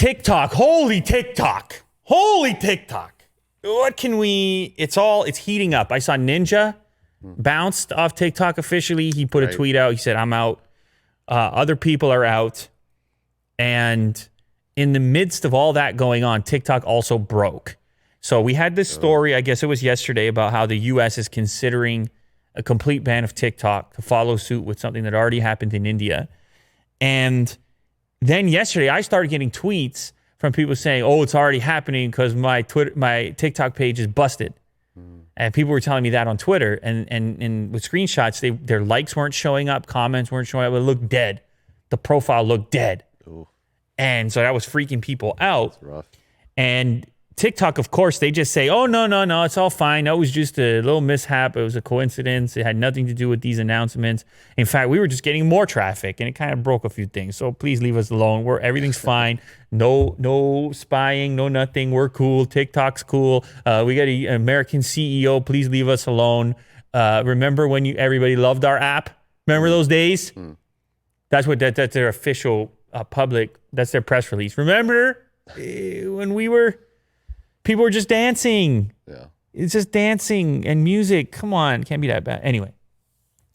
TikTok. Holy TikTok. Holy TikTok. What can we... It's heating up. I saw Ninja bounced off TikTok officially. He put a tweet out. He said, I'm out. Other people are out. And in the midst of all that going on, TikTok also broke. So we had this story, I guess it was yesterday, about how the U.S. is considering a complete ban of TikTok to follow suit with something that already happened in India. And then yesterday, I started getting tweets from people saying, oh, it's already happening because my TikTok page is busted. And people were telling me that on Twitter. And with screenshots, their likes weren't showing up, comments weren't showing up. It looked dead. The profile looked dead. Ooh. And so that was freaking people out. That's rough. And TikTok, of course, they just say, oh, no, it's all fine. That was just a little mishap. It was a coincidence. It had nothing to do with these announcements. In fact, we were just getting more traffic, and it kind of broke a few things. So please leave us alone. Everything's fine. No spying, no nothing. We're cool. TikTok's cool. We got an American CEO. Please leave us alone. Remember when everybody loved our app? Remember those days? That's their official public. That's their press release. Remember when people were just dancing. Yeah. It's just dancing and music. Come on. Can't be that bad. Anyway.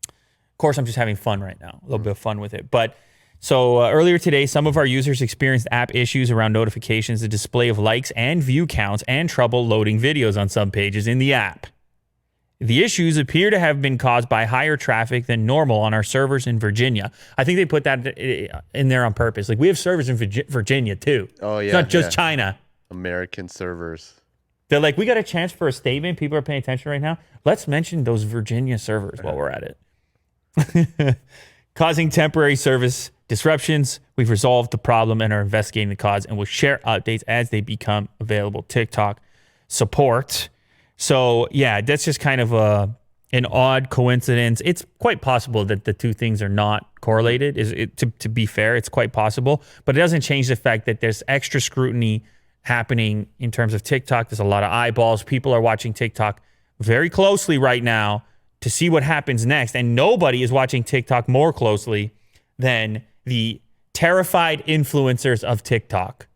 Of course, I'm just having fun right now. A little bit of fun with it. But so earlier today, some of our users experienced app issues around notifications, the display of likes and view counts, and trouble loading videos on some pages in the app. The issues appear to have been caused by higher traffic than normal on our servers in Virginia. I think they put that in there on purpose. Like, we have servers in Virginia, too. Oh, yeah. It's not just China. American servers. They're like, we got a chance for a statement. People are paying attention right now. Let's mention those Virginia servers while we're at it. Causing temporary service disruptions. We've resolved the problem and are investigating the cause, and we'll share updates as they become available. TikTok support. So, yeah, that's just kind of an odd coincidence. It's quite possible that the two things are not correlated. To be fair, it's quite possible. But it doesn't change the fact that there's extra scrutiny happening in terms of TikTok. There's a lot of eyeballs. People are watching TikTok very closely right now to see what happens next. And nobody is watching TikTok more closely than the terrified influencers of TikTok.